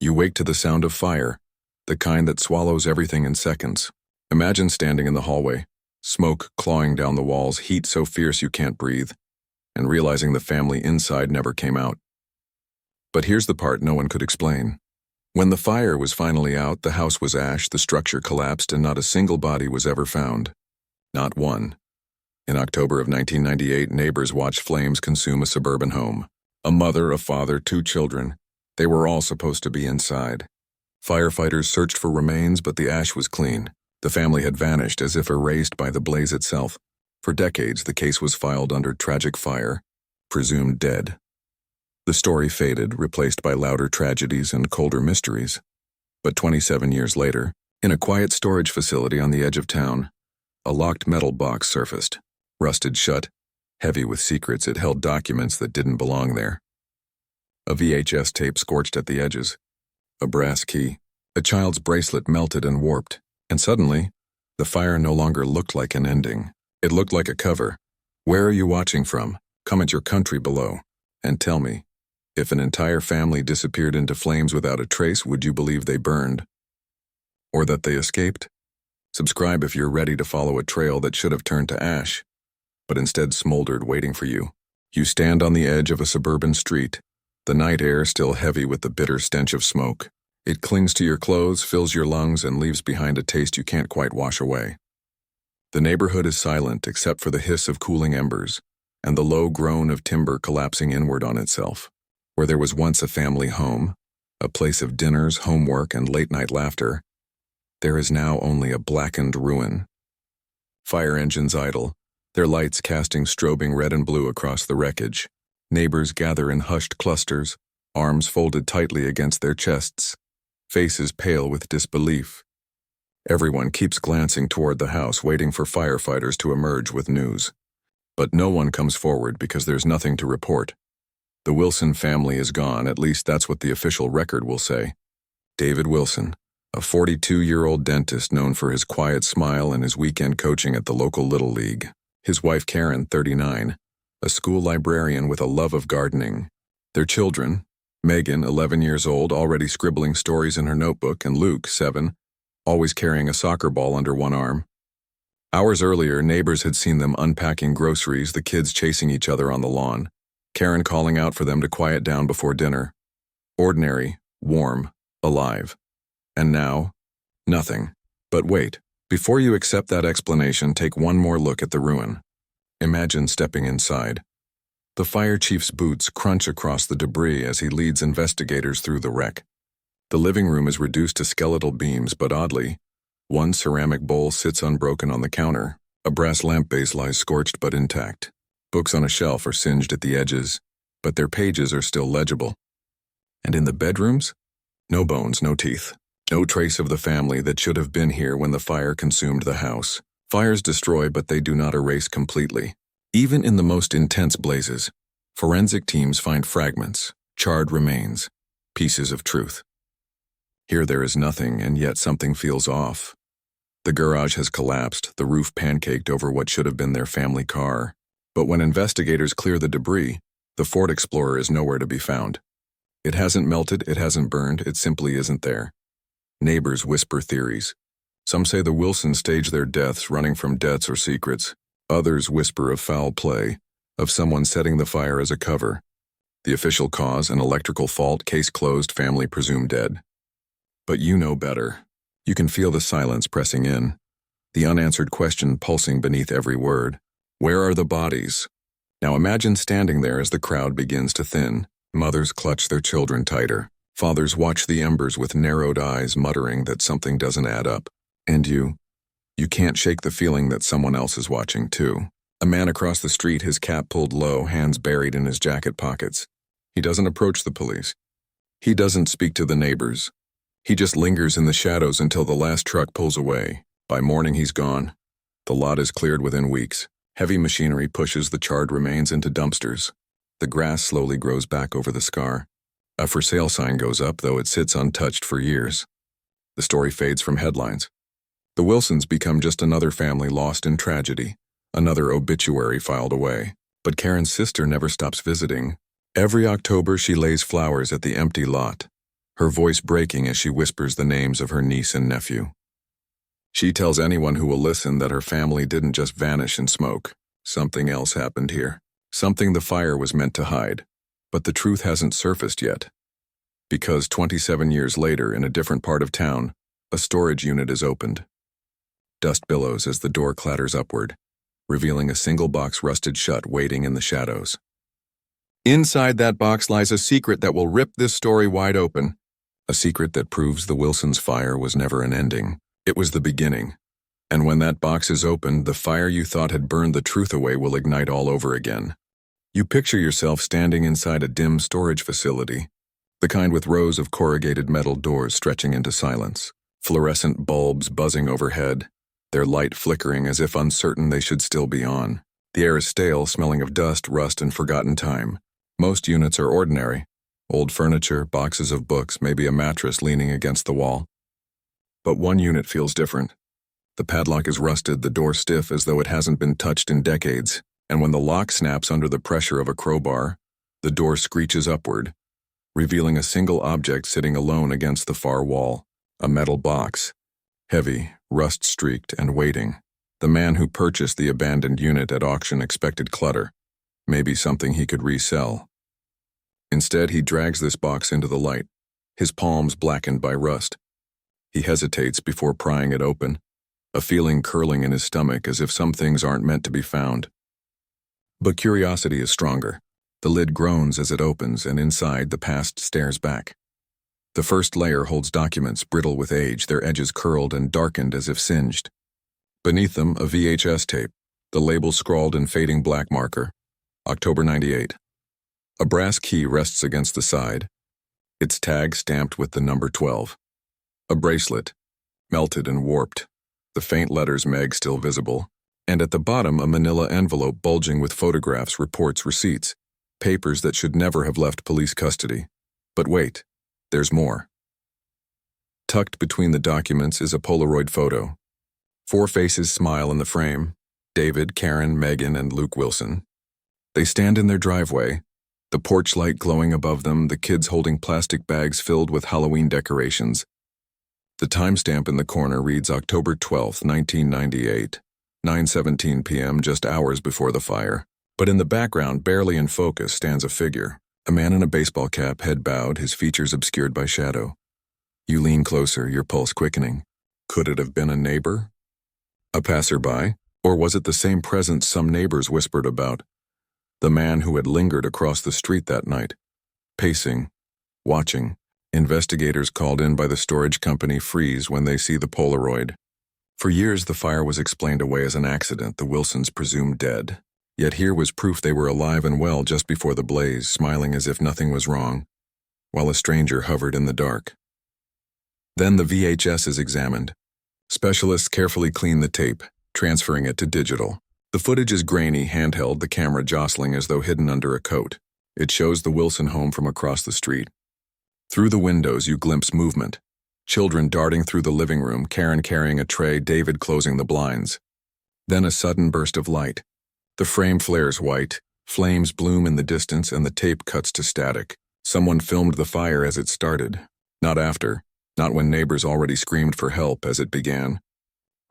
You wake to the sound of fire, the kind that swallows everything in seconds. Imagine standing in the hallway, smoke clawing down the walls, heat so fierce you can't breathe, and realizing the family inside never came out. But here's the part no one could explain. When the fire was finally out, the house was ash, the structure collapsed, and not a single body was ever found. Not one. In October of 1998, neighbors watched flames consume a suburban home. A mother, a father, 2 children. They were all supposed to be inside. Firefighters searched for remains, but the ash was clean. The family had vanished as if erased by the blaze itself. For decades, the case was filed under tragic fire, presumed dead. The story faded, replaced by louder tragedies and colder mysteries. But 27 years later, in a quiet storage facility on the edge of town, a locked metal box surfaced. Rusted shut, heavy with secrets, it held documents that didn't belong there. A VHS tape scorched at the edges. A brass key. A child's bracelet melted and warped. And suddenly, the fire no longer looked like an ending. It looked like a cover. Where are you watching from? Comment your country below. And tell me, if an entire family disappeared into flames without a trace, would you believe they burned? Or that they escaped? Subscribe if you're ready to follow a trail that should have turned to ash, but instead smoldered waiting for you. You stand on the edge of a suburban street, the night air still heavy with the bitter stench of smoke. It clings to your clothes, fills your lungs, and leaves behind a taste you can't quite wash away. The neighborhood is silent except for the hiss of cooling embers and the low groan of timber collapsing inward on itself. Where there was once a family home, a place of dinners, homework, and late-night laughter, there is now only a blackened ruin. Fire engines idle, their lights casting strobing red and blue across the wreckage. Neighbors gather in hushed clusters, arms folded tightly against their chests, faces pale with disbelief. Everyone keeps glancing toward the house, waiting for firefighters to emerge with news. But no one comes forward because there's nothing to report. The Wilson family is gone, at least that's what the official record will say. David Wilson, a 42-year-old dentist known for his quiet smile and his weekend coaching at the local Little League. His wife Karen, 39, a school librarian with a love of gardening. Their children, Megan, 11 years old, already scribbling stories in her notebook, and Luke, 7, always carrying a soccer ball under one arm. Hours earlier, neighbors had seen them unpacking groceries, the kids chasing each other on the lawn. Karen calling out for them to quiet down before dinner. Ordinary, warm, alive. And now, nothing. But wait, before you accept that explanation, take one more look at the ruin. Imagine stepping inside. The fire chief's boots crunch across the debris as he leads investigators through the wreck. The living room is reduced to skeletal beams, but oddly, one ceramic bowl sits unbroken on the counter. A brass lamp base lies scorched but intact. Books on a shelf are singed at the edges, but their pages are still legible. And in the bedrooms? No bones, no teeth. No trace of the family that should have been here when the fire consumed the house. Fires destroy, but they do not erase completely. Even in the most intense blazes, forensic teams find fragments, charred remains, pieces of truth. Here there is nothing, and yet something feels off. The garage has collapsed, the roof pancaked over what should have been their family car. But when investigators clear the debris, the Ford Explorer is nowhere to be found. It hasn't melted, it hasn't burned, it simply isn't there. Neighbors whisper theories. Some say the Wilsons staged their deaths running from debts or secrets. Others whisper of foul play, of someone setting the fire as a cover. The official cause, an electrical fault, case closed, family presumed dead. But you know better. You can feel the silence pressing in, the unanswered question pulsing beneath every word. Where are the bodies? Now imagine standing there as the crowd begins to thin. Mothers clutch their children tighter. Fathers watch the embers with narrowed eyes, muttering that something doesn't add up. And you can't shake the feeling that someone else is watching too. A man across the street, his cap pulled low, hands buried in his jacket pockets. He doesn't approach the police. He doesn't speak to the neighbors. He just lingers in the shadows until the last truck pulls away. By morning, he's gone. The lot is cleared within weeks. Heavy machinery pushes the charred remains into dumpsters. The grass slowly grows back over the scar. A for sale sign goes up, though it sits untouched for years. The story fades from headlines. The Wilsons become just another family lost in tragedy, another obituary filed away. But Karen's sister never stops visiting. Every October she lays flowers at the empty lot. her voice breaking as she whispers the names of her niece and nephew. She tells anyone who will listen that her family didn't just vanish in smoke. Something else happened here. Something the fire was meant to hide. But the truth hasn't surfaced yet. Because 27 years later, in a different part of town, a storage unit is opened. Dust billows as the door clatters upward, revealing a single box rusted shut waiting in the shadows. Inside that box lies a secret that will rip this story wide open. A secret that proves the Wilsons' fire was never an ending. It was the beginning. And when that box is opened, the fire you thought had burned the truth away will ignite all over again. You picture yourself standing inside a dim storage facility, the kind with rows of corrugated metal doors stretching into silence, fluorescent bulbs buzzing overhead, their light flickering as if uncertain they should still be on. The air is stale, smelling of dust, rust, and forgotten time. Most units are ordinary. Old furniture, boxes of books, maybe a mattress leaning against the wall. But one unit feels different. The padlock is rusted, the door stiff as though it hasn't been touched in decades, and when the lock snaps under the pressure of a crowbar, the door screeches upward, revealing a single object sitting alone against the far wall, a metal box, heavy, rust-streaked, and waiting. The man who purchased the abandoned unit at auction expected clutter, maybe something he could resell. Instead, he drags this box into the light, his palms blackened by rust. He hesitates before prying it open, a feeling curling in his stomach as if some things aren't meant to be found. But curiosity is stronger. The lid groans as it opens, and inside, the past stares back. The first layer holds documents brittle with age, their edges curled and darkened as if singed. Beneath them, a VHS tape, the label scrawled in fading black marker, October 98. A brass key rests against the side, its tag stamped with the number 12. A bracelet, melted and warped, the faint letters Meg still visible, and at the bottom a manila envelope bulging with photographs, reports, receipts, papers that should never have left police custody. But wait, there's more. Tucked between the documents is a Polaroid photo. 4 faces smile in the frame: David, Karen, Megan, and Luke Wilson. They stand in their driveway, the porch light glowing above them, the kids holding plastic bags filled with Halloween decorations. The timestamp in the corner reads October 12, 1998, 9:17 p.m., just hours before the fire. But in the background, barely in focus, stands a figure, a man in a baseball cap, head bowed, his features obscured by shadow. You lean closer, your pulse quickening. Could it have been a neighbor? A passerby? Or was it the same presence some neighbors whispered about? The man who had lingered across the street that night, pacing, watching. Investigators called in by the storage company freeze when they see the Polaroid. For years, the fire was explained away as an accident, the Wilsons presumed dead. Yet here was proof they were alive and well just before the blaze, smiling as if nothing was wrong, while a stranger hovered in the dark. Then the VHS is examined. Specialists carefully clean the tape, transferring it to digital. The footage is grainy, handheld, the camera jostling as though hidden under a coat. It shows the Wilson home from across the street. Through the windows, you glimpse movement. Children darting through the living room, Karen carrying a tray, David closing the blinds. Then a sudden burst of light. The frame flares white, flames bloom in the distance, and the tape cuts to static. Someone filmed the fire as it started, not after, not when neighbors already screamed for help as it began.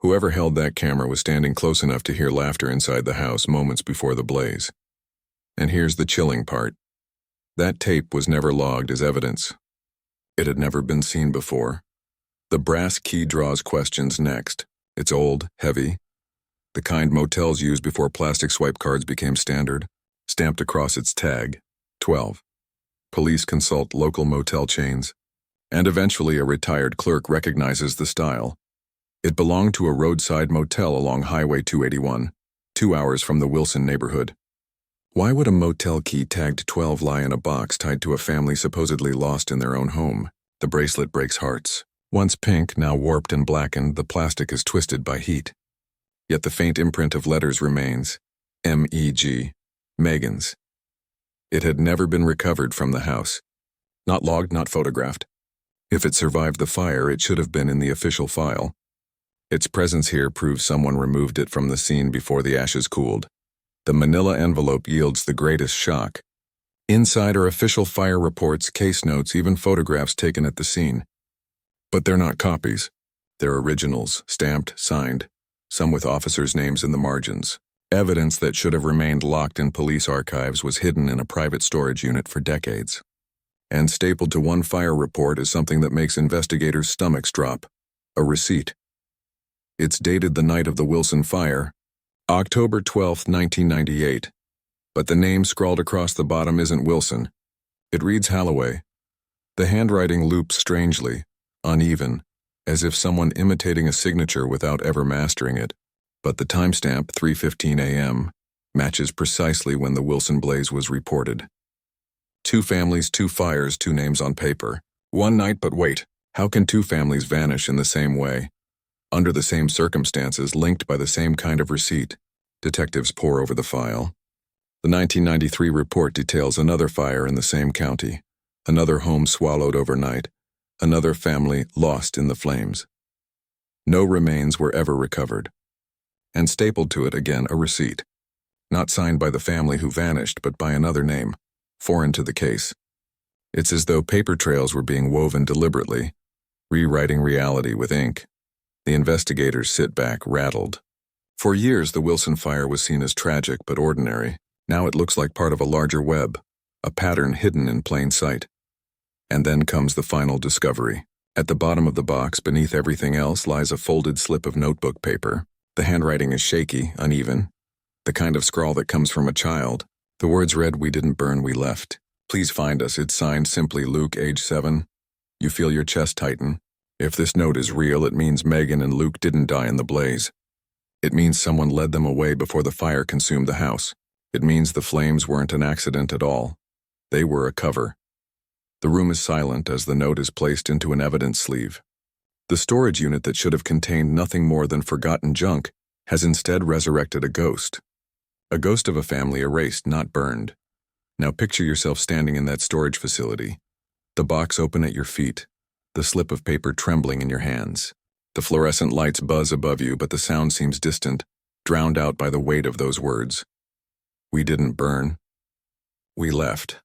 Whoever held that camera was standing close enough to hear laughter inside the house moments before the blaze. And here's the chilling part. That tape was never logged as evidence. It had never been seen before. The brass key draws questions next. It's old, heavy, the kind motels used before plastic swipe cards became standard, stamped across its tag, 12. Police consult local motel chains, and eventually a retired clerk recognizes the style. It belonged to a roadside motel along Highway 281, 2 hours from the Wilson neighborhood. Why would a motel key tagged 12 lie in a box tied to a family supposedly lost in their own home? The bracelet breaks hearts. Once pink, now warped and blackened, the plastic is twisted by heat. Yet the faint imprint of letters remains. M-E-G. Megan's. It had never been recovered from the house. Not logged, not photographed. If it survived the fire, it should have been in the official file. Its presence here proves someone removed it from the scene before the ashes cooled. The manila envelope yields the greatest shock. Inside are official fire reports, case notes, even photographs taken at the scene. But they're not copies. They're originals, stamped, signed, some with officers' names in the margins. Evidence that should have remained locked in police archives was hidden in a private storage unit for decades. And stapled to one fire report is something that makes investigators' stomachs drop: a receipt. It's dated the night of the Wilson fire, October 12, 1998. But the name scrawled across the bottom isn't Wilson. It reads Holloway. The handwriting loops strangely, uneven, as if someone imitating a signature without ever mastering it. But the timestamp, 3:15 a.m., matches precisely when the Wilson blaze was reported. 2 families, 2 fires, 2 names on paper. One night, but wait, how can 2 families vanish in the same way? Under the same circumstances, linked by the same kind of receipt. Detectives pore over the file. The 1993 report details another fire in the same county, another home swallowed overnight, another family lost in the flames. No remains were ever recovered. And stapled to it again a receipt, not signed by the family who vanished, but by another name, foreign to the case. It's as though paper trails were being woven deliberately, rewriting reality with ink. The investigators sit back, rattled. For years, the Wilson fire was seen as tragic but ordinary. Now it looks like part of a larger web, a pattern hidden in plain sight. And then comes the final discovery. At the bottom of the box, beneath everything else, lies a folded slip of notebook paper. The handwriting is shaky, uneven, the kind of scrawl that comes from a child. The words read, "We didn't burn, we left. Please find us." It's signed simply Luke, age 7. You feel your chest tighten. If this note is real, it means Megan and Luke didn't die in the blaze. It means someone led them away before the fire consumed the house. It means the flames weren't an accident at all. They were a cover. The room is silent as the note is placed into an evidence sleeve. The storage unit that should have contained nothing more than forgotten junk has instead resurrected a ghost. A ghost of a family erased, not burned. Now picture yourself standing in that storage facility, the box open at your feet, the slip of paper trembling in your hands. The fluorescent lights buzz above you, but the sound seems distant, drowned out by the weight of those words. We didn't burn. We left.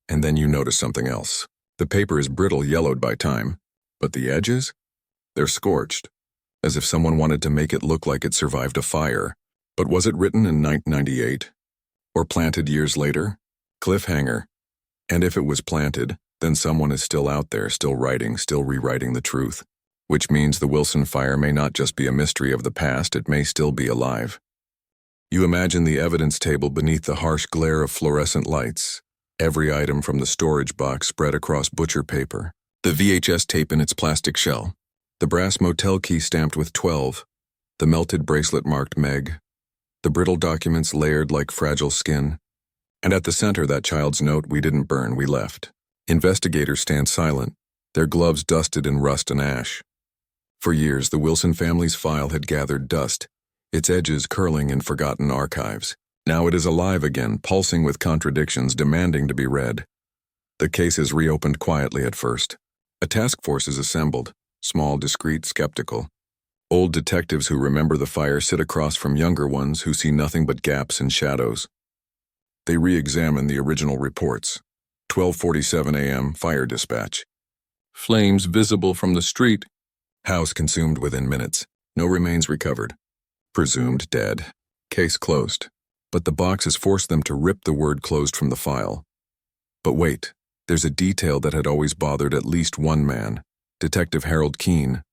And then you notice something else. The paper is brittle, yellowed by time, but the edges? They're scorched, as if someone wanted to make it look like it survived a fire. But was it written in 1998? Or planted years later? Cliffhanger. And if it was planted, then someone is still out there, still writing, still rewriting the truth. Which means the Wilson fire may not just be a mystery of the past, it may still be alive. You imagine the evidence table beneath the harsh glare of fluorescent lights. Every item from the storage box spread across butcher paper. The VHS tape in its plastic shell. The brass motel key stamped with 12. The melted bracelet marked Meg. The brittle documents layered like fragile skin. And at the center, that child's note, "We didn't burn, we left." Investigators stand silent, their gloves dusted in rust and ash. For years, the Wilson family's file had gathered dust, its edges curling in forgotten archives. Now it is alive again, pulsing with contradictions, demanding to be read. The case is reopened quietly at first. A task force is assembled, small, discreet, skeptical. Old detectives who remember the fire sit across from younger ones who see nothing but gaps and shadows. They re-examine the original reports. 12:47 a.m., fire dispatch. Flames visible from the street. House consumed within minutes. No remains recovered. Presumed dead. Case closed. But the box has forced them to rip the word closed from the file. But wait, there's a detail that had always bothered at least one man. Detective Harold Keene,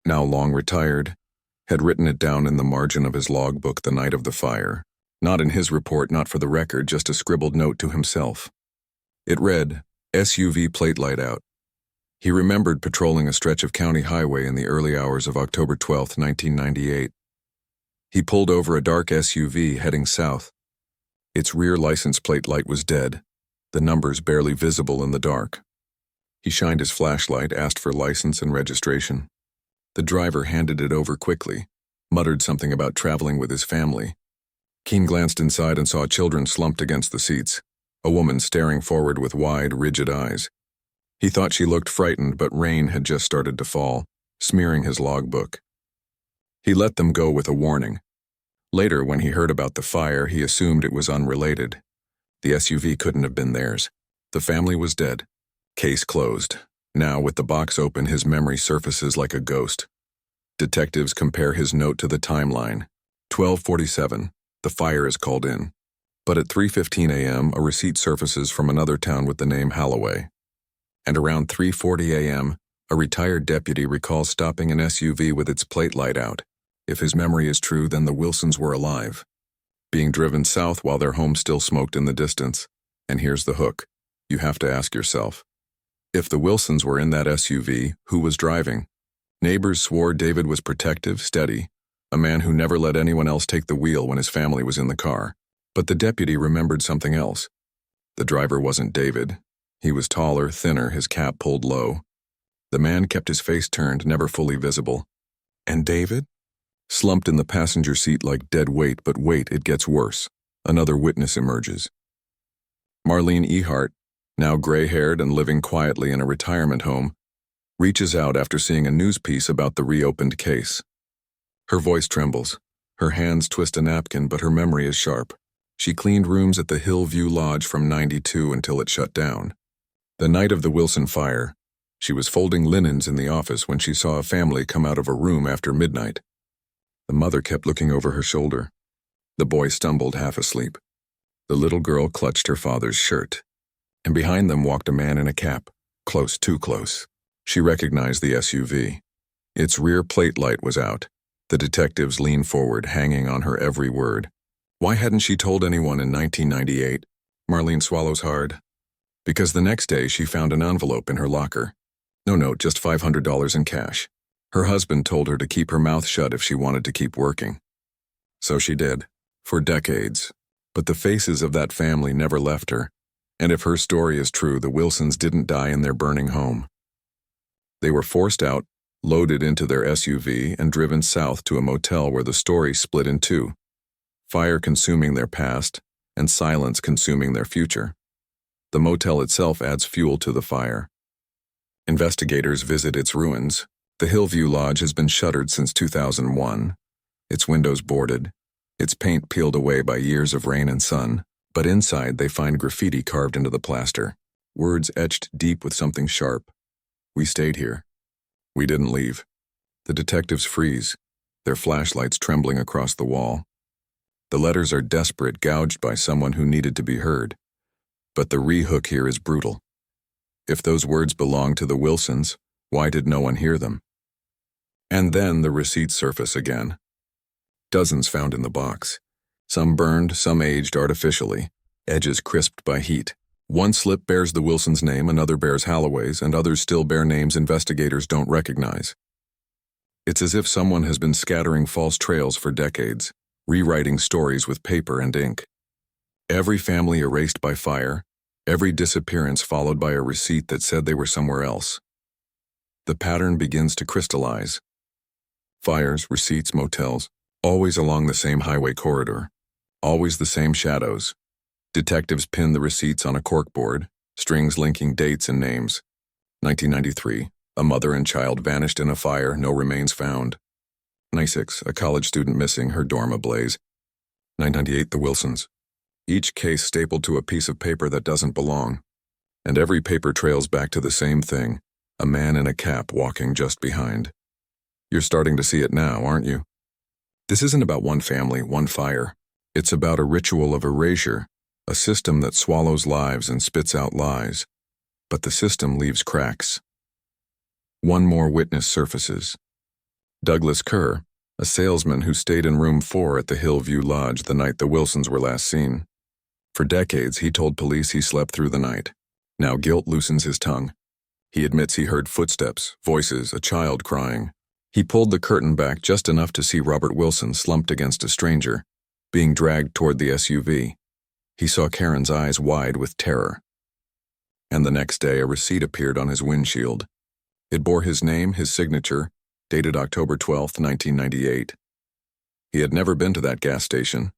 now long retired, had written it down in the margin of his logbook the night of the fire. Not in his report, not for the record, just a scribbled note to himself. It read, "SUV plate light out." He remembered patrolling a stretch of county highway in the early hours of October 12, 1998. He pulled over a dark SUV heading south. Its rear license plate light was dead, the numbers barely visible in the dark. He shined his flashlight, asked for license and registration. The driver handed it over quickly, muttered something about traveling with his family. Keene glanced inside and saw children slumped against the seats, a woman staring forward with wide, rigid eyes. He thought she looked frightened, but rain had just started to fall, smearing his logbook. He let them go with a warning. Later, when he heard about the fire, he assumed it was unrelated. The SUV couldn't have been theirs. The family was dead. Case closed. Now, with the box open, his memory surfaces like a ghost. Detectives compare his note to the timeline. 12:47. The fire is called in. But at 3:15 a.m., a receipt surfaces from another town with the name Holloway. And around 3:40 a.m., a retired deputy recalls stopping an SUV with its plate light out. If his memory is true, then the Wilsons were alive, being driven south while their home still smoked in the distance. And here's the hook. You have to ask yourself, if the Wilsons were in that SUV, who was driving? Neighbors swore David was protective, steady, a man who never let anyone else take the wheel when his family was in the car. But the deputy remembered something else. The driver wasn't David. He was taller, thinner, his cap pulled low. The man kept his face turned, never fully visible. And David? Slumped in the passenger seat like dead weight, but wait, it gets worse. Another witness emerges. Marlene Ehart, now gray-haired and living quietly in a retirement home, reaches out after seeing a news piece about the reopened case. Her voice trembles. Her hands twist a napkin, but her memory is sharp. She cleaned rooms at the Hillview Lodge from '92 until it shut down. The night of the Wilson fire, she was folding linens in the office when she saw a family come out of a room after midnight. The mother kept looking over her shoulder. The boy stumbled half asleep. The little girl clutched her father's shirt. And behind them walked a man in a cap, close, too close. She recognized the SUV. Its rear plate light was out. The detectives leaned forward, hanging on her every word. Why hadn't she told anyone in 1998? Marlene swallows hard. Because the next day she found an envelope in her locker. No note, just $500 in cash. Her husband told her to keep her mouth shut if she wanted to keep working. So she did, for decades. But the faces of that family never left her. And if her story is true, the Wilsons didn't die in their burning home. They were forced out, loaded into their SUV, and driven south to a motel where the story split in two. Fire consuming their past, and silence consuming their future. The motel itself adds fuel to the fire. Investigators visit its ruins. The Hillview Lodge has been shuttered since 2001. Its windows boarded, its paint peeled away by years of rain and sun. But inside they find graffiti carved into the plaster. Words etched deep with something sharp. We stayed here. We didn't leave. The detectives freeze, their flashlights trembling across the wall. The letters are desperate, gouged by someone who needed to be heard. But the re-hook here is brutal. If those words belong to the Wilsons, why did no one hear them? And then the receipts surface again. Dozens found in the box. Some burned, some aged artificially, edges crisped by heat. One slip bears the Wilsons' name, another bears Holloway's, and others still bear names investigators don't recognize. It's as if someone has been scattering false trails for decades, rewriting stories with paper and ink. Every family erased by fire, every disappearance followed by a receipt that said they were somewhere else. The pattern begins to crystallize. Fires, receipts, motels, always along the same highway corridor. Always the same shadows. Detectives pin the receipts on a corkboard, strings linking dates and names. 1993, a mother and child vanished in a fire, no remains found. 96, a college student missing, her dorm ablaze. 998, the Wilsons. Each case stapled to a piece of paper that doesn't belong. And every paper trails back to the same thing, a man in a cap walking just behind. You're starting to see it now, aren't you? This isn't about one family, one fire. It's about a ritual of erasure, a system that swallows lives and spits out lies. But the system leaves cracks. One more witness surfaces. Douglas Kerr, a salesman who stayed in room 4 at the Hillview Lodge the night the Wilsons were last seen. For decades, he told police he slept through the night. Now guilt loosens his tongue. He admits he heard footsteps, voices, a child crying. He pulled the curtain back just enough to see Robert Wilson slumped against a stranger, being dragged toward the SUV. He saw Karen's eyes wide with terror. And the next day, a receipt appeared on his windshield. It bore his name, his signature, dated October 12, 1998. He had never been to that gas station,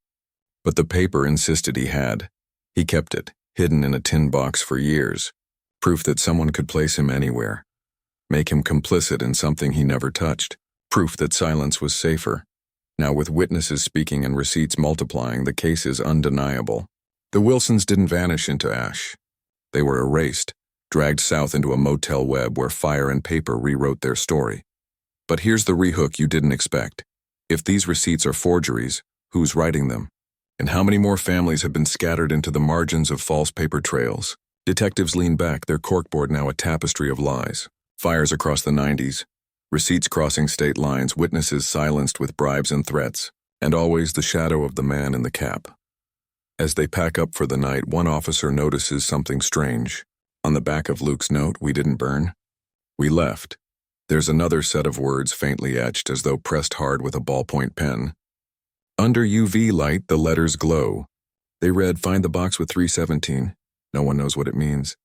but the paper insisted he had. He kept it, hidden in a tin box for years, proof that someone could place him anywhere, make him complicit in something he never touched, proof that silence was safer. Now, with witnesses speaking and receipts multiplying, the case is undeniable. The Wilsons didn't vanish into ash. They were erased, dragged south into a motel web where fire and paper rewrote their story. But here's the rehook you didn't expect. If these receipts are forgeries, who's writing them? And how many more families have been scattered into the margins of false paper trails? Detectives lean back, their corkboard now a tapestry of lies. Fires across the 90s, receipts crossing state lines, witnesses silenced with bribes and threats, and always the shadow of the man in the cap. As they pack up for the night, one officer notices something strange. On the back of Luke's note, "We didn't burn. We left." There's another set of words faintly etched as though pressed hard with a ballpoint pen. Under UV light, the letters glow. They read, "Find the box with 317. No one knows what it means.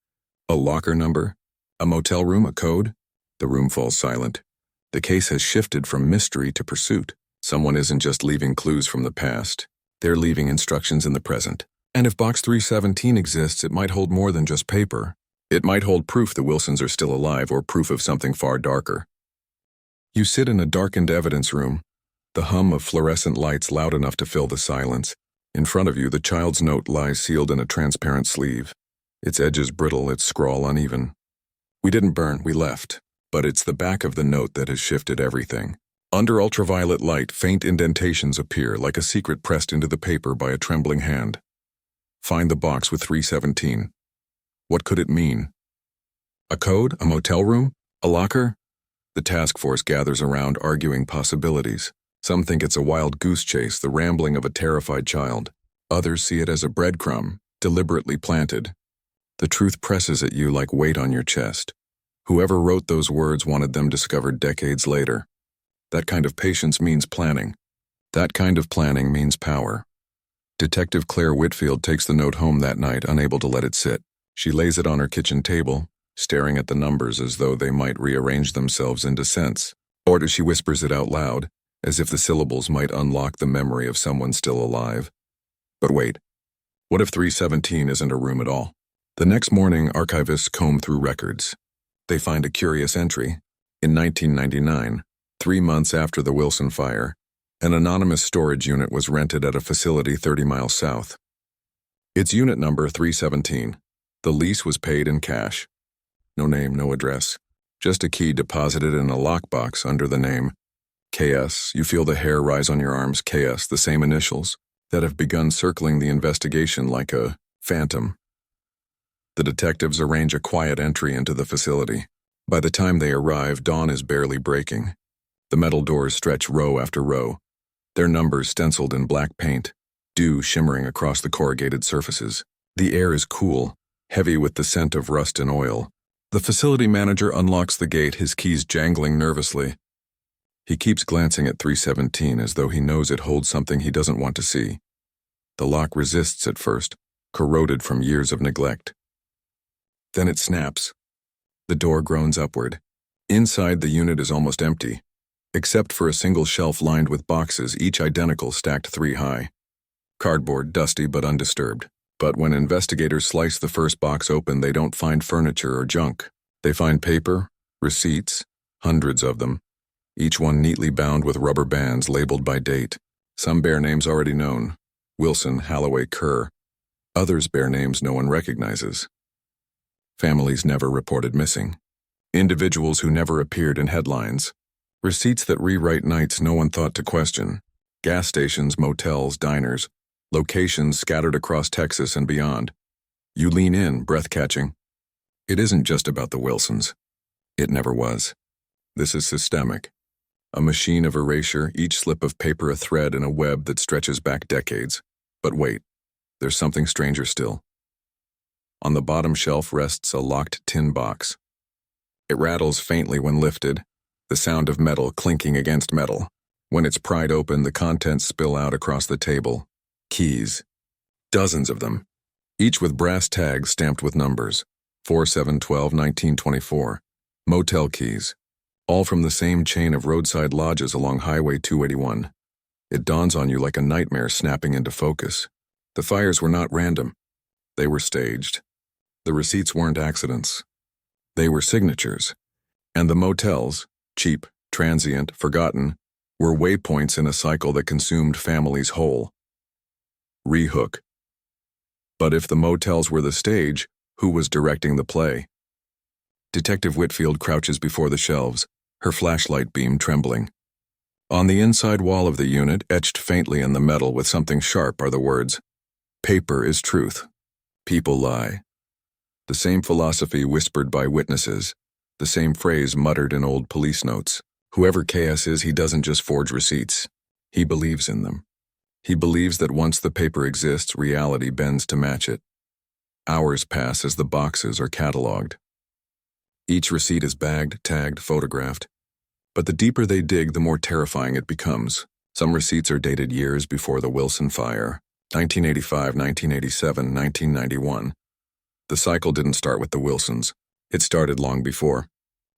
A locker number? A motel room? A code?" The room falls silent. The case has shifted from mystery to pursuit. Someone isn't just leaving clues from the past. They're leaving instructions in the present. And if box 317 exists, it might hold more than just paper. It might hold proof the Wilsons are still alive, or proof of something far darker. You sit in a darkened evidence room, the hum of fluorescent lights loud enough to fill the silence. In front of you, the child's note lies sealed in a transparent sleeve. Its edges brittle, its scrawl uneven. "We didn't burn, we left." But it's the back of the note that has shifted everything. Under ultraviolet light, faint indentations appear, like a secret pressed into the paper by a trembling hand. "Find the box with 317. What could it mean? A code? A motel room? A locker? The task force gathers around, arguing possibilities. Some think it's a wild goose chase, the rambling of a terrified child. Others see it as a breadcrumb, deliberately planted. The truth presses at you like weight on your chest. Whoever wrote those words wanted them discovered decades later. That kind of patience means planning. That kind of planning means power. Detective Claire Whitfield takes the note home that night, unable to let it sit. She lays it on her kitchen table, staring at the numbers as though they might rearrange themselves into sense. Or she whispers it out loud, as if the syllables might unlock the memory of someone still alive. But wait, what if 317 isn't a room at all? The next morning, archivists comb through records. They find a curious entry. In 1999, 3 months after the Wilson fire, an anonymous storage unit was rented at a facility 30 miles south. It's unit number 317. The lease was paid in cash. No name, no address. Just a key deposited in a lockbox under the name KS. You feel the hair rise on your arms. KS, the same initials that have begun circling the investigation like a phantom. The detectives arrange a quiet entry into the facility. By the time they arrive, dawn is barely breaking. The metal doors stretch row after row, their numbers stenciled in black paint, dew shimmering across the corrugated surfaces. The air is cool, heavy with the scent of rust and oil. The facility manager unlocks the gate, his keys jangling nervously. He keeps glancing at 317 as though he knows it holds something he doesn't want to see. The lock resists at first, corroded from years of neglect. Then it snaps. The door groans upward. Inside, the unit is almost empty, except for a single shelf lined with boxes, each identical, stacked 3 high. Cardboard, dusty but undisturbed. But when investigators slice the first box open, they don't find furniture or junk. They find paper, receipts, hundreds of them, each one neatly bound with rubber bands labeled by date. Some bear names already known: Wilson, Halloway, Kerr. Others bear names no one recognizes. Families never reported missing. Individuals who never appeared in headlines. Receipts that rewrite nights no one thought to question. Gas stations, motels, diners. Locations scattered across Texas and beyond. You lean in, breath-catching. It isn't just about the Wilsons. It never was. This is systemic. A machine of erasure, each slip of paper a thread in a web that stretches back decades. But wait, there's something stranger still. On the bottom shelf rests a locked tin box. It rattles faintly when lifted, the sound of metal clinking against metal. When it's pried open, the contents spill out across the table. Keys. Dozens of them, each with brass tags stamped with numbers. 4712-1924. Motel keys. All from the same chain of roadside lodges along Highway 281. It dawns on you like a nightmare snapping into focus. The fires were not random. They were staged. The receipts weren't accidents. They were signatures. And the motels, cheap, transient, forgotten, were waypoints in a cycle that consumed families whole. Rehook. But if the motels were the stage, who was directing the play? Detective Whitfield crouches before the shelves, her flashlight beam trembling. On the inside wall of the unit, etched faintly in the metal with something sharp, are the words, "Paper is truth. People lie." The same philosophy whispered by witnesses, the same phrase muttered in old police notes. Whoever KS is, he doesn't just forge receipts. He believes in them. He believes that once the paper exists, reality bends to match it. Hours pass as the boxes are cataloged. Each receipt is bagged, tagged, photographed. But the deeper they dig, the more terrifying it becomes. Some receipts are dated years before the Wilson fire, 1985, 1987, 1991. The cycle didn't start with the Wilsons. It started long before,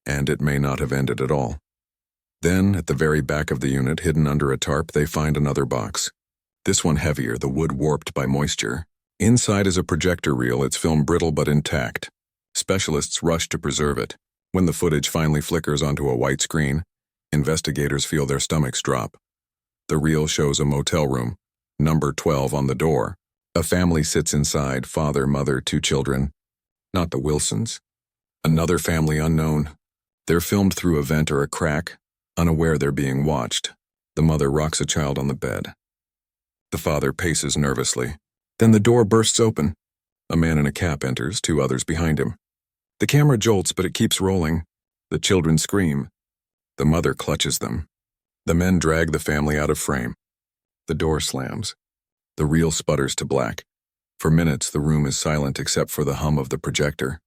and it may not have ended at all. Then, at the very back of the unit, hidden under a tarp, they find another box. This one heavier, the wood warped by moisture. Inside is a projector reel, its film brittle but intact. Specialists rush to preserve it. When the footage finally flickers onto a white screen, investigators feel their stomachs drop. The reel shows a motel room, number 12 on the door. A family sits inside, father, mother, 2 children. Not the Wilsons. Another family unknown. They're filmed through a vent or a crack, unaware they're being watched. The mother rocks a child on the bed. The father paces nervously. Then the door bursts open. A man in a cap enters, 2 others behind him. The camera jolts, but it keeps rolling. The children scream. The mother clutches them. The men drag the family out of frame. The door slams. The reel sputters to black. For minutes, the room is silent except for the hum of the projector.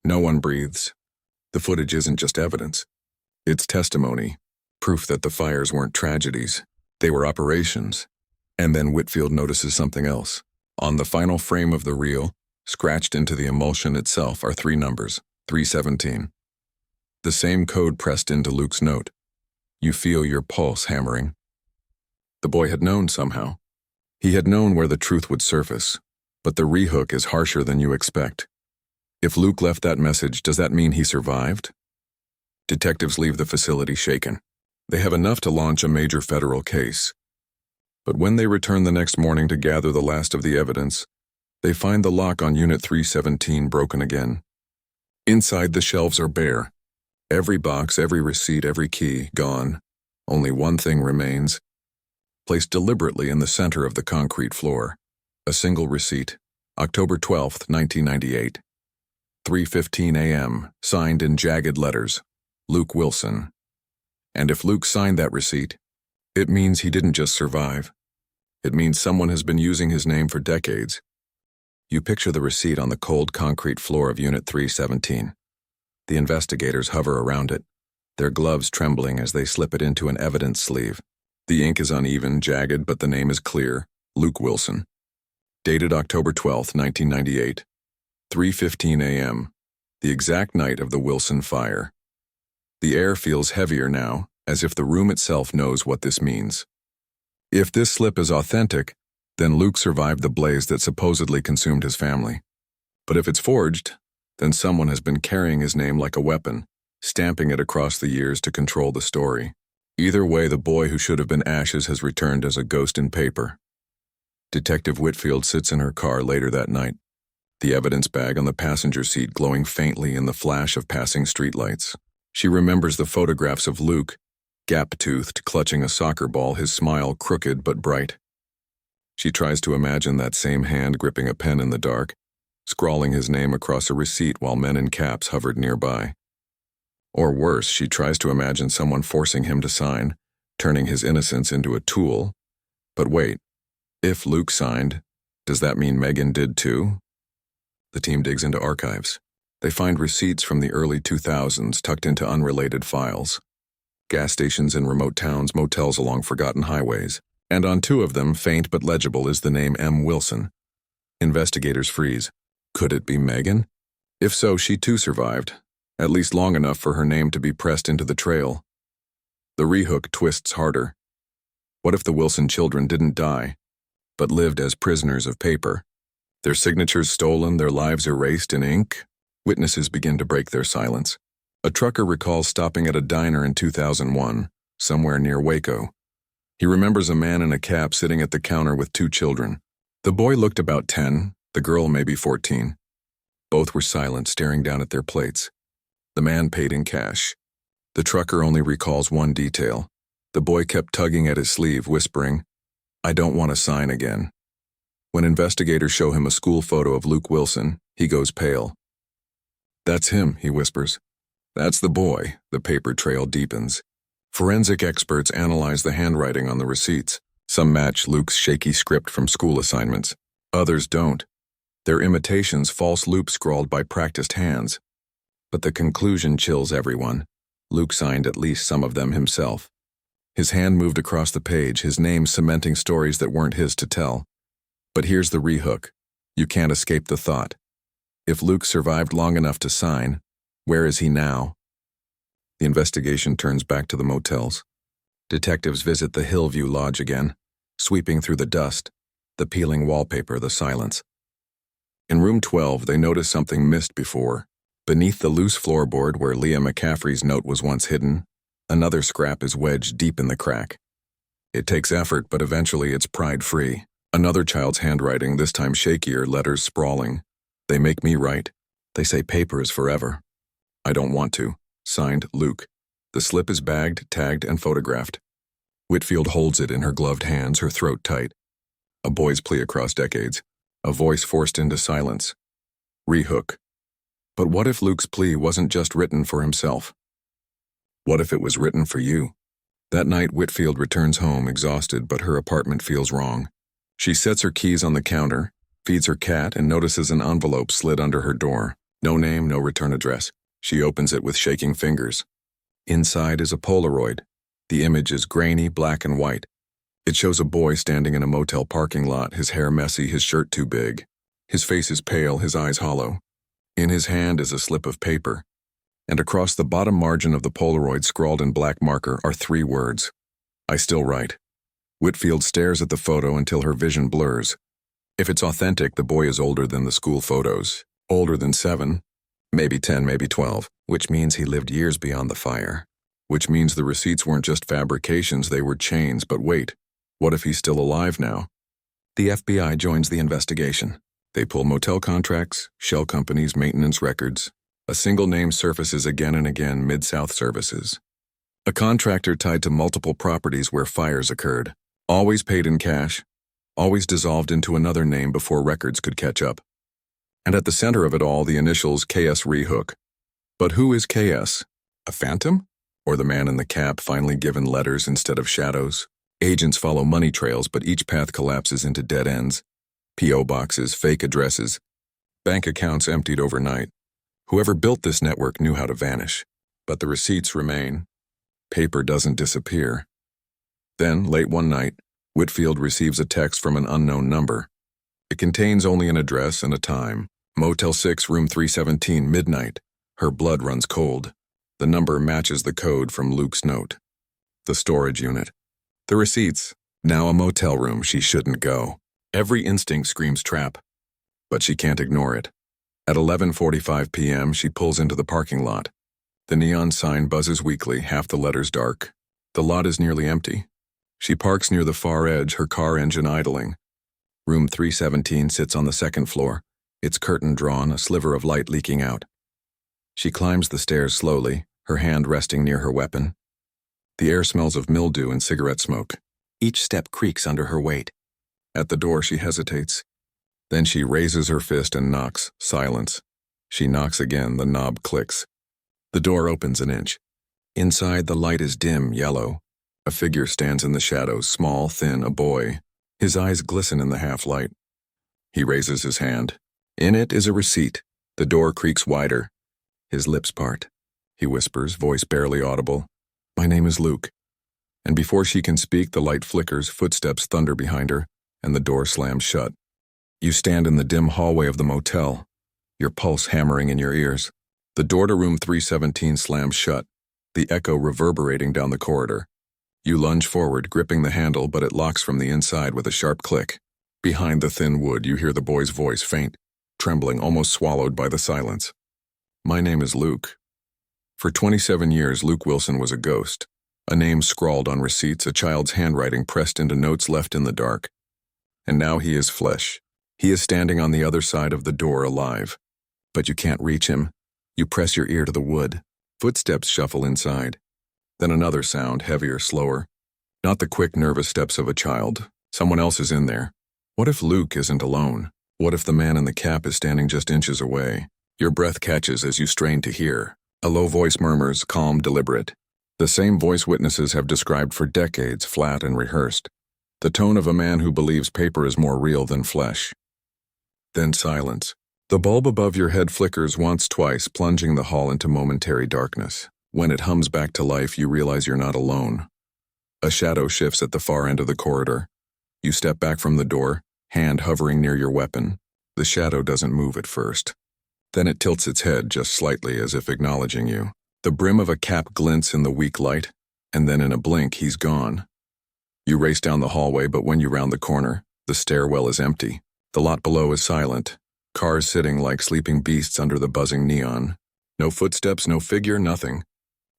No one breathes. The footage isn't just evidence. It's testimony, proof that the fires weren't tragedies. They were operations. And then Whitfield notices something else. On the final frame of the reel, scratched into the emulsion itself, are 3 numbers, 317. The same code pressed into Luke's note. You feel your pulse hammering. The boy had known somehow. He had known where the truth would surface, but the rehook is harsher than you expect. If Luke left that message, does that mean he survived? Detectives leave the facility shaken. They have enough to launch a major federal case. But when they return the next morning to gather the last of the evidence, they find the lock on Unit 317 broken again. Inside, the shelves are bare. Every box, every receipt, every key, gone. Only one thing remains. Placed deliberately in the center of the concrete floor. A single receipt, October 12, 1998. 3:15 a.m., signed in jagged letters, Luke Wilson. And if Luke signed that receipt, it means he didn't just survive. It means someone has been using his name for decades. You picture the receipt on the cold concrete floor of Unit 317. The investigators hover around it, their gloves trembling as they slip it into an evidence sleeve. The ink is uneven, jagged, but the name is clear, Luke Wilson. Dated October 12, 1998, 3:15 a.m., the exact night of the Wilson fire. The air feels heavier now, as if the room itself knows what this means. If this slip is authentic, then Luke survived the blaze that supposedly consumed his family. But if it's forged, then someone has been carrying his name like a weapon, stamping it across the years to control the story. Either way, the boy who should have been ashes has returned as a ghost in paper. Detective Whitfield sits in her car later that night, the evidence bag on the passenger seat glowing faintly in the flash of passing streetlights. She remembers the photographs of Luke, gap-toothed, clutching a soccer ball, his smile crooked but bright. She tries to imagine that same hand gripping a pen in the dark, scrawling his name across a receipt while men in caps hovered nearby. Or worse, she tries to imagine someone forcing him to sign, turning his innocence into a tool. But wait, if Luke signed, does that mean Megan did too? The team digs into archives. They find receipts from the early 2000s tucked into unrelated files. Gas stations in remote towns, motels along forgotten highways. And on 2 of them, faint but legible, is the name M. Wilson. Investigators freeze. Could it be Megan? If so, she too survived, at least long enough for her name to be pressed into the trail. The rehook twists harder. What if the Wilson children didn't die, but lived as prisoners of paper? Their signatures stolen, their lives erased in ink? Witnesses begin to break their silence. A trucker recalls stopping at a diner in 2001, somewhere near Waco. He remembers a man in a cap sitting at the counter with 2 children. The boy looked about 10, The girl may be 14. Both were silent, staring down at their plates. The man paid in cash. The trucker only recalls one detail. The boy kept tugging at his sleeve, whispering, "I don't want to sign again." When investigators show him a school photo of Luke Wilson, he goes pale. "That's him," he whispers. "That's the boy." The paper trail deepens. Forensic experts analyze the handwriting on the receipts. Some match Luke's shaky script from school assignments. Others don't. They're imitations, false loops scrawled by practiced hands. But the conclusion chills everyone. Luke signed at least some of them himself. His hand moved across the page, his name cementing stories that weren't his to tell. But here's the rehook. You can't escape the thought. If Luke survived long enough to sign, where is he now? The investigation turns back to the motels. Detectives visit the Hillview Lodge again, sweeping through the dust, the peeling wallpaper, the silence. In room 12, they notice something missed before. Beneath the loose floorboard where Leah McCaffrey's note was once hidden, another scrap is wedged deep in the crack. It takes effort, but eventually it's pried free. Another child's handwriting, this time shakier, letters sprawling. "They make me write. They say paper is forever. I don't want to." Signed, Luke. The slip is bagged, tagged, and photographed. Whitfield holds it in her gloved hands, her throat tight. A boy's plea across decades. A voice forced into silence. Rehook. But what if Luke's plea wasn't just written for himself? What if it was written for you? That night, Whitfield returns home, exhausted, but her apartment feels wrong. She sets her keys on the counter, feeds her cat, and notices an envelope slid under her door. No name, no return address. She opens it with shaking fingers. Inside is a Polaroid. The image is grainy, black and white. It shows a boy standing in a motel parking lot, his hair messy, his shirt too big. His face is pale, his eyes hollow. In his hand is a slip of paper. And across the bottom margin of the Polaroid, scrawled in black marker, are 3 words. "I still write." Whitfield stares at the photo until her vision blurs. If it's authentic, the boy is older than the school photos. Older than 7. Maybe 10, maybe 12, which means he lived years beyond the fire. Which means the receipts weren't just fabrications, they were chains. But wait, what if he's still alive now? The FBI joins the investigation. They pull motel contracts, shell companies, maintenance records. A single name surfaces again and again: Mid-South Services. A contractor tied to multiple properties where fires occurred. Always paid in cash, always dissolved into another name before records could catch up. And at the center of it all, the initials KS Rehook. But who is KS? A phantom? Or the man in the cap finally given letters instead of shadows? Agents follow money trails, but each path collapses into dead ends. P.O. boxes, fake addresses, bank accounts emptied overnight. Whoever built this network knew how to vanish. But the receipts remain. Paper doesn't disappear. Then, late one night, Whitfield receives a text from an unknown number. It contains only an address and a time. Motel 6, room 317, midnight. Her blood runs cold. The number matches the code from Luke's note. The storage unit. The receipts. Now a motel room she shouldn't go. Every instinct screams trap. But she can't ignore it. At 11:45 p.m., she pulls into the parking lot. The neon sign buzzes weakly, half the letters dark. The lot is nearly empty. She parks near the far edge, her car engine idling. Room 317 sits on the second floor, its curtain drawn, a sliver of light leaking out. She climbs the stairs slowly, her hand resting near her weapon. The air smells of mildew and cigarette smoke. Each step creaks under her weight. At the door, she hesitates. Then she raises her fist and knocks. Silence. She knocks again, the knob clicks. The door opens an inch. Inside, the light is dim, yellow. A figure stands in the shadows, small, thin, a boy. His eyes glisten in the half-light. He raises his hand. In it is a receipt. The door creaks wider. His lips part. He whispers, voice barely audible. "My name is Luke." And before she can speak, the light flickers, footsteps thunder behind her, and the door slams shut. You stand in the dim hallway of the motel, your pulse hammering in your ears. The door to room 317 slams shut, the echo reverberating down the corridor. You lunge forward, gripping the handle, but it locks from the inside with a sharp click. Behind the thin wood, you hear the boy's voice, faint, trembling, almost swallowed by the silence. "My name is Luke." For 27 years, Luke Wilson was a ghost. A name scrawled on receipts, a child's handwriting pressed into notes left in the dark. And now he is flesh, He is standing on the other side of the door alive. But you can't reach him. You press your ear to the wood. Footsteps shuffle inside. Then another sound, heavier, slower. Not the quick, nervous steps of a child. Someone else is in there. What if Luke isn't alone? What if the man in the cap is standing just inches away? Your breath catches as you strain to hear. A low voice murmurs, calm, deliberate. The same voice witnesses have described for decades, flat and rehearsed. The tone of a man who believes paper is more real than flesh. Then silence. The bulb above your head flickers once, twice, plunging the hall into momentary darkness. When it hums back to life, you realize you're not alone. A shadow shifts at the far end of the corridor. You step back from the door, hand hovering near your weapon. The shadow doesn't move at first. Then it tilts its head just slightly as if acknowledging you. The brim of a cap glints in the weak light, and then in a blink, he's gone. You race down the hallway, but when you round the corner, the stairwell is empty. The lot below is silent. Cars sitting like sleeping beasts under the buzzing neon. No footsteps, no figure, nothing.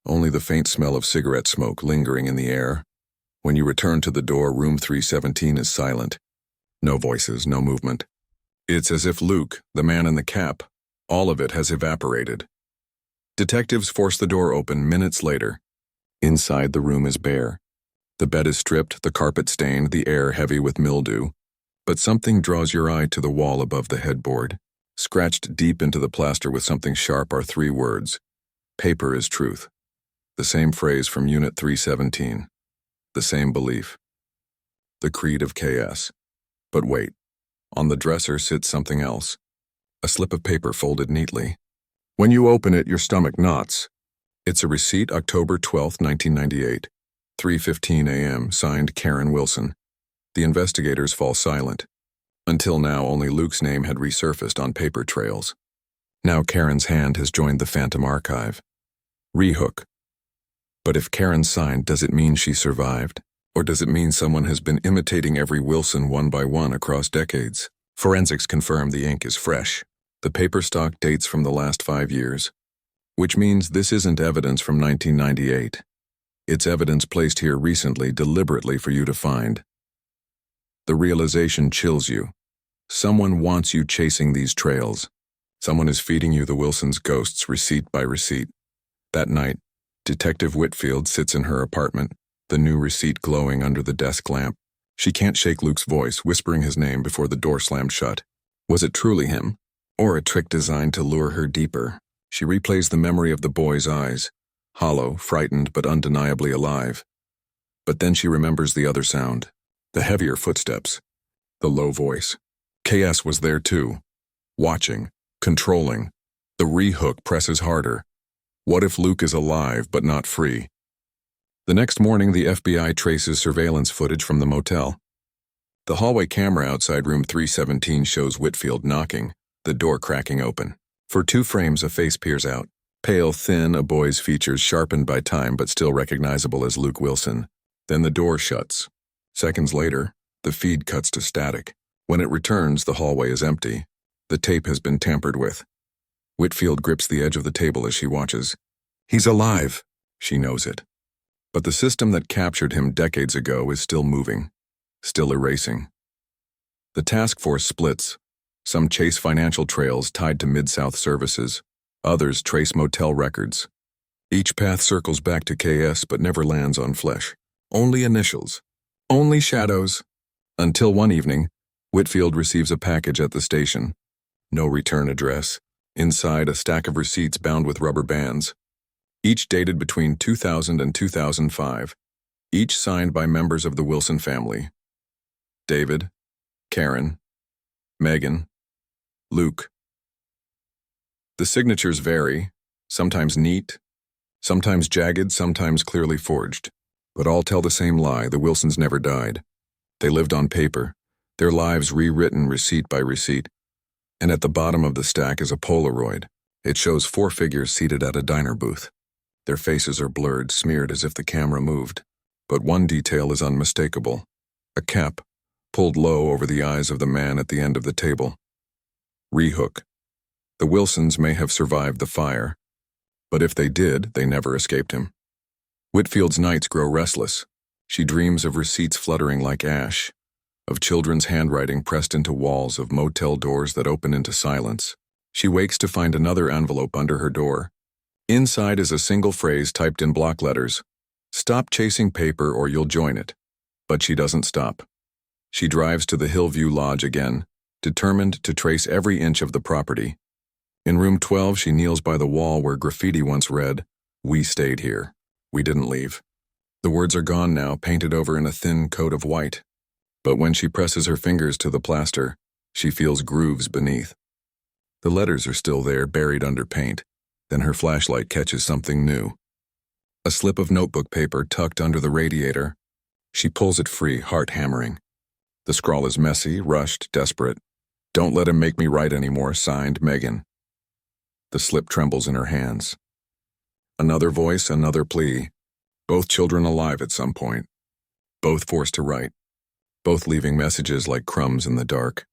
Only the faint smell of cigarette smoke lingering in the air. When you return to the door, room 317 is silent. No voices, no movement. It's as if Luke, the man in the cap, all of it has evaporated. Detectives force the door open minutes later. Inside, the room is bare. The bed is stripped, the carpet stained, the air heavy with mildew. But something draws your eye to the wall above the headboard. Scratched deep into the plaster with something sharp are 3 words. Paper is truth. The same phrase from Unit 317. The same belief. The creed of KS. But wait. On the dresser sits something else. A slip of paper folded neatly. When you open it, your stomach knots. It's a receipt, October 12, 1998. 3:15 a.m., signed Karen Wilson. The investigators fall silent. Until now, only Luke's name had resurfaced on paper trails. Now Karen's hand has joined the phantom archive. Rehook. But if Karen signed, does it mean she survived? Or does it mean someone has been imitating every Wilson one by one across decades? Forensics confirm the ink is fresh. The paper stock dates from the last 5 years. Which means this isn't evidence from 1998. It's evidence placed here recently, deliberately for you to find. The realization chills you. Someone wants you chasing these trails. Someone is feeding you the Wilson's ghosts, receipt by receipt. That night, Detective Whitfield sits in her apartment, the new receipt glowing under the desk lamp. She can't shake Luke's voice, whispering his name before the door slammed shut. Was it truly him? Or a trick designed to lure her deeper? She replays the memory of the boy's eyes, hollow, frightened, but undeniably alive. But then she remembers the other sound, the heavier footsteps, the low voice. KS was there too, watching, controlling. The rehook presses harder. What if Luke is alive but not free? The next morning, the FBI traces surveillance footage from the motel. The hallway camera outside room 317 shows Whitfield knocking, the door cracking open. For 2 frames, a face peers out. Pale, thin, a boy's features sharpened by time but still recognizable as Luke Wilson. Then the door shuts. Seconds later, the feed cuts to static. When it returns, the hallway is empty. The tape has been tampered with. Whitfield grips the edge of the table as she watches. He's alive. She knows it. But the system that captured him decades ago is still moving, still erasing. The task force splits. Some chase financial trails tied to Mid-South services. Others trace motel records. Each path circles back to KS but never lands on flesh. Only initials. Only shadows. Until one evening, Whitfield receives a package at the station. No return address. Inside, a stack of receipts bound with rubber bands. Each dated between 2000 and 2005. Each signed by members of the Wilson family. David, Karen, Megan, Luke. The signatures vary, sometimes neat, sometimes jagged, sometimes clearly forged. But all tell the same lie: the Wilsons never died. They lived on paper, their lives rewritten receipt by receipt. And at the bottom of the stack is a Polaroid. It shows 4 figures seated at a diner booth. Their faces are blurred, smeared as if the camera moved. But one detail is unmistakable: a cap, pulled low over the eyes of the man at the end of the table. Rehook. The Wilsons may have survived the fire, but if they did, they never escaped him. Whitfield's nights grow restless. She dreams of receipts fluttering like ash, of children's handwriting pressed into walls, of motel doors that open into silence. She wakes to find another envelope under her door. Inside is a single phrase typed in block letters. "Stop chasing paper or you'll join it." But she doesn't stop. She drives to the Hillview Lodge again, determined to trace every inch of the property. In room 12, she kneels by the wall where graffiti once read, "We stayed here. We didn't leave." The words are gone now, painted over in a thin coat of white. But when she presses her fingers to the plaster, she feels grooves beneath. The letters are still there, buried under paint. Then her flashlight catches something new. A slip of notebook paper tucked under the radiator. She pulls it free, heart hammering. The scrawl is messy, rushed, desperate. "Don't let him make me write anymore," signed Megan. The slip trembles in her hands. Another voice, another plea. Both children alive at some point. Both forced to write. Both leaving messages like crumbs in the dark.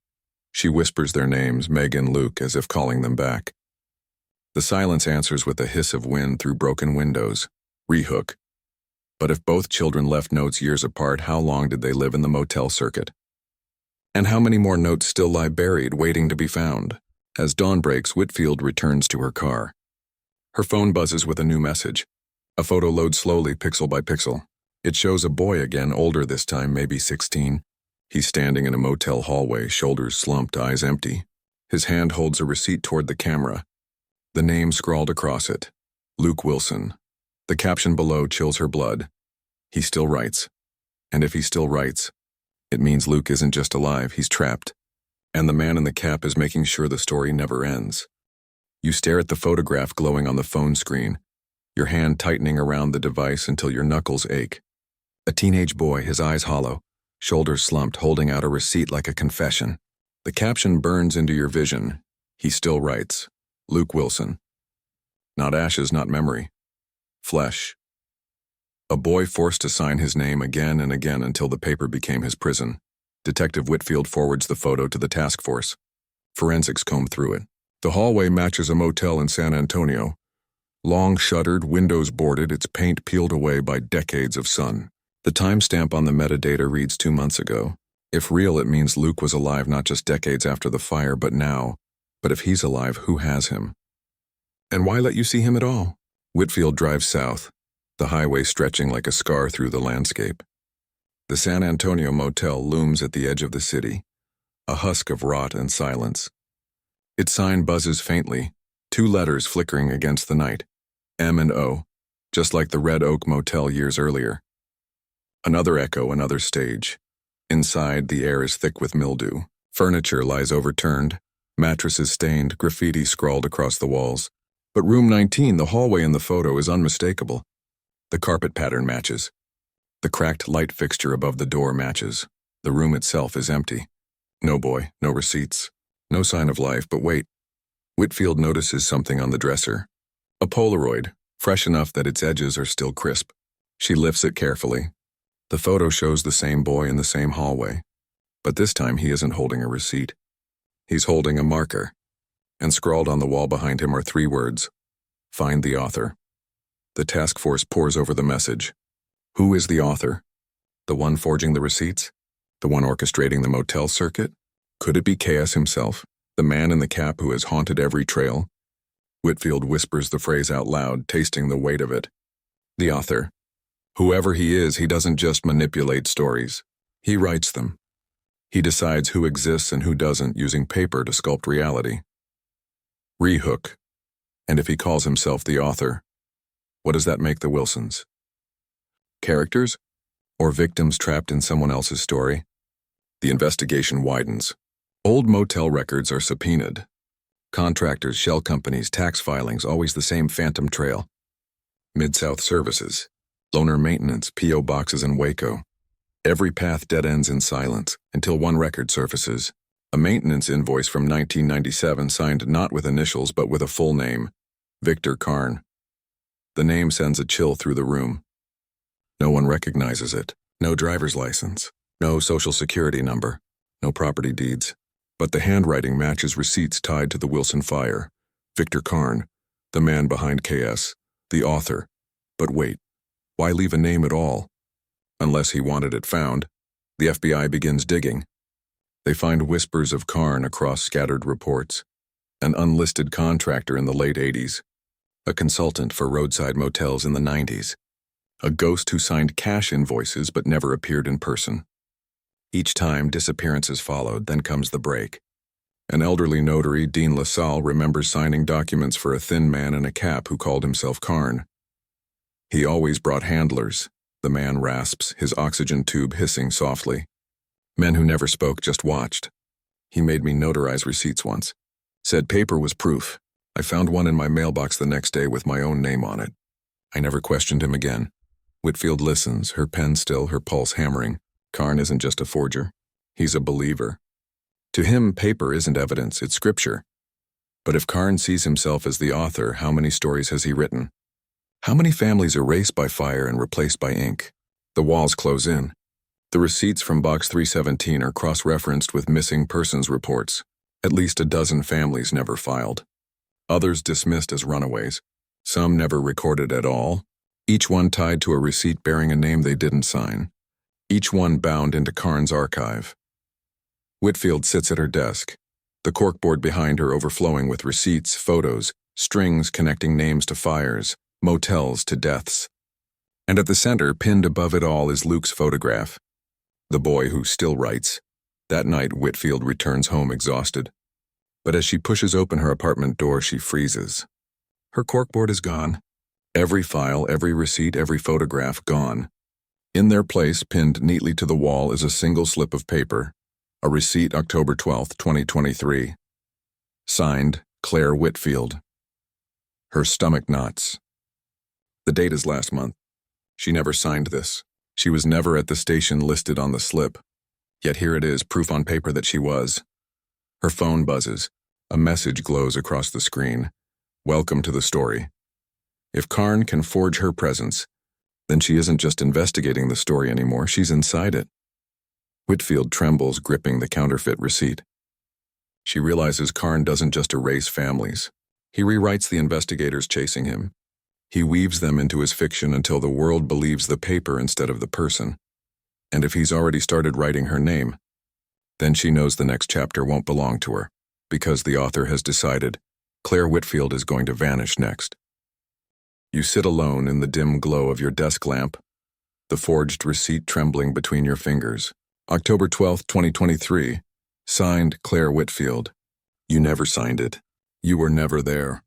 She whispers their names, Megan, Luke, as if calling them back. The silence answers with a hiss of wind through broken windows. Rehook. But if both children left notes years apart, how long did they live in the motel circuit? And how many more notes still lie buried, waiting to be found? As dawn breaks, Whitfield returns to her car. Her phone buzzes with a new message. A photo loads slowly, pixel by pixel. It shows a boy again, older this time, maybe 16. He's standing in a motel hallway, shoulders slumped, eyes empty. His hand holds a receipt toward the camera. The name scrawled across it. Luke Wilson. The caption below chills her blood. He still writes. And if he still writes, it means Luke isn't just alive, he's trapped. And the man in the cap is making sure the story never ends. You stare at the photograph glowing on the phone screen, your hand tightening around the device until your knuckles ache. A teenage boy, his eyes hollow, shoulders slumped, holding out a receipt like a confession. The caption burns into your vision. He still writes. Luke Wilson. Not ashes, not memory. Flesh. A boy forced to sign his name again and again until the paper became his prison. Detective Whitfield forwards the photo to the task force. Forensics comb through it. The hallway matches a motel in San Antonio. Long shuttered, windows boarded, its paint peeled away by decades of sun. The timestamp on the metadata reads 2 months ago. If real, it means Luke was alive not just decades after the fire, but now. But if he's alive, who has him? And why let you see him at all? Whitfield drives south, the highway stretching like a scar through the landscape. The San Antonio motel looms at the edge of the city, a husk of rot and silence. Its sign buzzes faintly, 2 letters flickering against the night, M and O, just like the Red Oak Motel years earlier. Another echo, another stage. Inside, the air is thick with mildew. Furniture lies overturned, mattresses stained, graffiti scrawled across the walls. But room 19, the hallway in the photo, is unmistakable. The carpet pattern matches. The cracked light fixture above the door matches. The room itself is empty. No boy, no receipts, no sign of life, but wait. Whitfield notices something on the dresser. A Polaroid, fresh enough that its edges are still crisp. She lifts it carefully. The photo shows the same boy in the same hallway, but this time he isn't holding a receipt. He's holding a marker, and scrawled on the wall behind him are 3 words: "Find the author." The task force pores over the message. Who is the author? The one forging the receipts? The one orchestrating the motel circuit? Could it be KS himself, the man in the cap who has haunted every trail? Whitfield whispers the phrase out loud, tasting the weight of it. The author. Whoever he is, he doesn't just manipulate stories. He writes them. He decides who exists and who doesn't, using paper to sculpt reality. Rehook. And if he calls himself the author, what does that make the Wilsons? Characters? Or victims trapped in someone else's story? The investigation widens. Old motel records are subpoenaed. Contractors, shell companies, tax filings, always the same phantom trail. Mid-South Services, loaner maintenance, P.O. boxes in Waco. Every path dead ends in silence until one record surfaces. A maintenance invoice from 1997 signed not with initials but with a full name, Victor Karn. The name sends a chill through the room. No one recognizes it. No driver's license. No social security number. No property deeds. But the handwriting matches receipts tied to the Wilson fire. Victor Karn, the man behind KS, the author. But wait, why leave a name at all? Unless he wanted it found. The FBI begins digging. They find whispers of Karn across scattered reports. An unlisted contractor in the late 80s. A consultant for roadside motels in the 90s. A ghost who signed cash invoices but never appeared in person. Each time, disappearances followed, then comes the break. An elderly notary, Dean LaSalle, remembers signing documents for a thin man in a cap who called himself Karn. He always brought handlers. The man rasps, his oxygen tube hissing softly. Men who never spoke, just watched. He made me notarize receipts once. Said paper was proof. I found one in my mailbox the next day with my own name on it. I never questioned him again. Whitfield listens, her pen still, her pulse hammering. Karn isn't just a forger. He's a believer. To him, paper isn't evidence, it's scripture. But if Karn sees himself as the author, how many stories has he written? How many families erased by fire and replaced by ink? The walls close in. The receipts from Box 317 are cross-referenced with missing persons reports. At least a dozen families never filed. Others dismissed as runaways. Some never recorded at all. Each one tied to a receipt bearing a name they didn't sign. Each one bound into Karn's archive. Whitfield sits at her desk, the corkboard behind her overflowing with receipts, photos, strings connecting names to fires, motels to deaths. And at the center, pinned above it all, is Luke's photograph. The boy who still writes. That night, Whitfield returns home exhausted. But as she pushes open her apartment door, she freezes. Her corkboard is gone. Every file, every receipt, every photograph gone. In their place, pinned neatly to the wall, is a single slip of paper. A receipt, October 12, 2023. Signed, Claire Whitfield. Her stomach knots. The date is last month. She never signed this. She was never at the station listed on the slip. Yet here it is, proof on paper that she was. Her phone buzzes. A message glows across the screen. Welcome to the story. If Karn can forge her presence, then she isn't just investigating the story anymore, she's inside it. Whitfield trembles, gripping the counterfeit receipt. She realizes Karn doesn't just erase families. He rewrites the investigators chasing him. He weaves them into his fiction until the world believes the paper instead of the person. And if he's already started writing her name, then she knows the next chapter won't belong to her, because the author has decided Claire Whitfield is going to vanish next. You sit alone in the dim glow of your desk lamp, the forged receipt trembling between your fingers. October 12, 2023. Signed, Claire Whitfield. You never signed it. You were never there.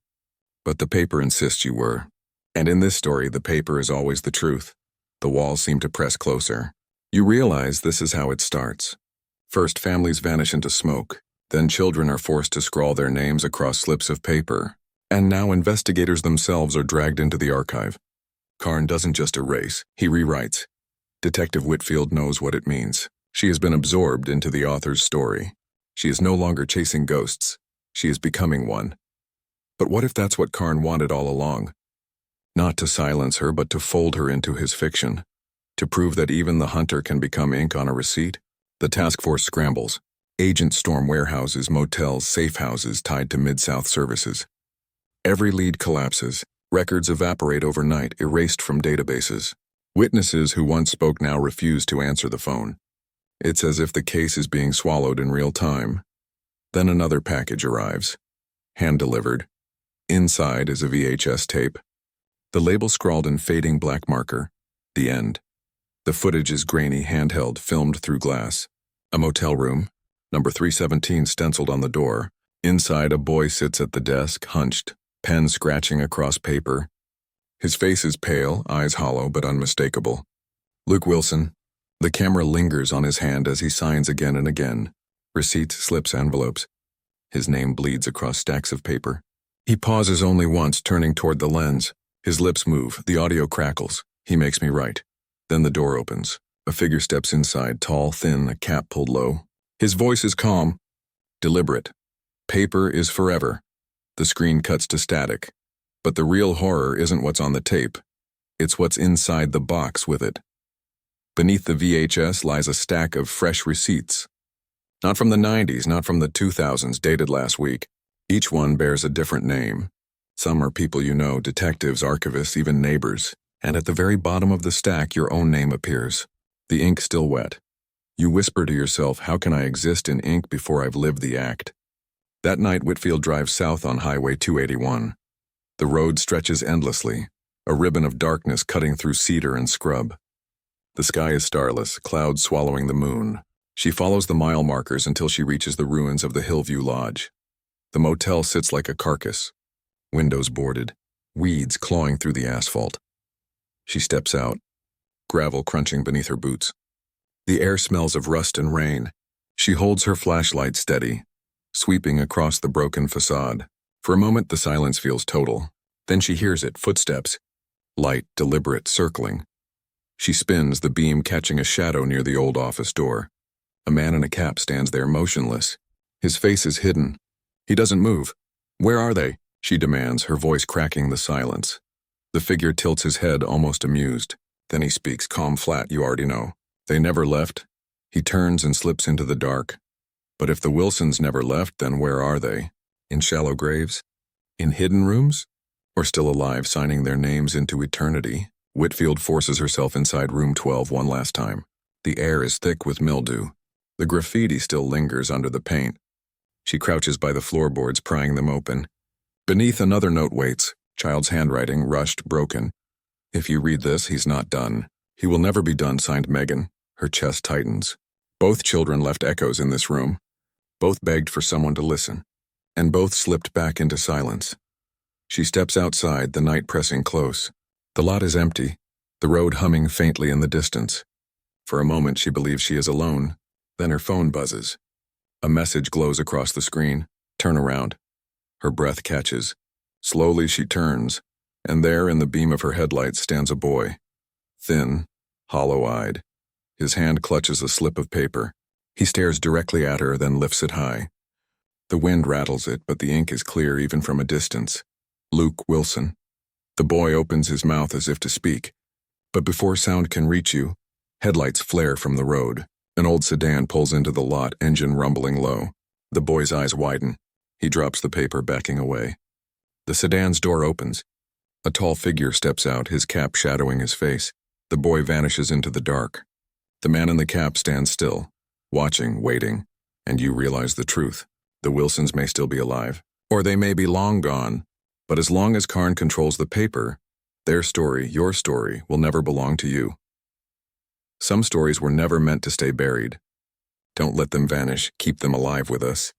But the paper insists you were. And in this story, the paper is always the truth. The walls seem to press closer. You realize this is how it starts. First, families vanish into smoke. Then children are forced to scrawl their names across slips of paper. And now investigators themselves are dragged into the archive. Karn doesn't just erase, he rewrites. Detective Whitfield knows what it means. She has been absorbed into the author's story. She is no longer chasing ghosts. She is becoming one. But what if that's what Karn wanted all along? Not to silence her, but to fold her into his fiction. To prove that even the hunter can become ink on a receipt? The task force scrambles. Agents storm warehouses, motels, safe houses tied to Mid-South services. Every lead collapses. Records evaporate overnight, erased from databases. Witnesses who once spoke now refuse to answer the phone. It's as if the case is being swallowed in real time. Then another package arrives. Hand-delivered. Inside is a VHS tape. The label scrawled in fading black marker. The end. The footage is grainy, handheld, filmed through glass. A motel room. Number 317 stenciled on the door. Inside, a boy sits at the desk, hunched, pen scratching across paper. His face is pale, eyes hollow but unmistakable. Luke Wilson. The camera lingers on his hand as he signs again and again. Receipts, slips, envelopes. His name bleeds across stacks of paper. He pauses only once, turning toward the lens. His lips move, the audio crackles. He makes me write. Then the door opens. A figure steps inside, tall, thin, a cap pulled low. His voice is calm, deliberate. Paper is forever. The screen cuts to static. But the real horror isn't what's on the tape. It's what's inside the box with it. Beneath the VHS lies a stack of fresh receipts. Not from the 90s, not from the 2000s, dated last week. Each one bears a different name. Some are people you know, detectives, archivists, even neighbors. And at the very bottom of the stack, your own name appears. The ink still wet. You whisper to yourself, how can I exist in ink before I've lived the act? That night, Whitfield drives south on Highway 281. The road stretches endlessly, a ribbon of darkness cutting through cedar and scrub. The sky is starless, clouds swallowing the moon. She follows the mile markers until she reaches the ruins of the Hillview Lodge. The motel sits like a carcass, windows boarded, weeds clawing through the asphalt. She steps out, gravel crunching beneath her boots. The air smells of rust and rain. She holds her flashlight steady, sweeping across the broken facade. For a moment, the silence feels total. Then she hears it, footsteps, light, deliberate, circling. She spins, the beam catching a shadow near the old office door. A man in a cap stands there motionless. His face is hidden. He doesn't move. Where are they? She demands, her voice cracking the silence. The figure tilts his head, almost amused. Then he speaks, calm, flat, you already know. They never left. He turns and slips into the dark. But if the Wilsons never left, then where are they? In shallow graves? In hidden rooms? Or still alive, signing their names into eternity? Whitfield forces herself inside room 12 one last time. The air is thick with mildew. The graffiti still lingers under the paint. She crouches by the floorboards, prying them open. Beneath, another note waits, child's handwriting, rushed, broken. If you read this, he's not done. He will never be done, signed Megan. Her chest tightens. Both children left echoes in this room. Both begged for someone to listen. And both slipped back into silence. She steps outside, the night pressing close. The lot is empty, the road humming faintly in the distance. For a moment, she believes she is alone. Then her phone buzzes. A message glows across the screen. Turn around. Her breath catches. Slowly she turns, and there in the beam of her headlights stands a boy. Thin, hollow-eyed. His hand clutches a slip of paper. He stares directly at her, then lifts it high. The wind rattles it, but the ink is clear even from a distance. Luke Wilson. The boy opens his mouth as if to speak. But before sound can reach you, headlights flare from the road. An old sedan pulls into the lot, engine rumbling low. The boy's eyes widen. He drops the paper, backing away. The sedan's door opens. A tall figure steps out, his cap shadowing his face. The boy vanishes into the dark. The man in the cap stands still, watching, waiting, and you realize the truth. The Wilsons may still be alive, or they may be long gone, but as long as Karn controls the paper, their story, your story, will never belong to you. Some stories were never meant to stay buried. Don't let them vanish, keep them alive with us.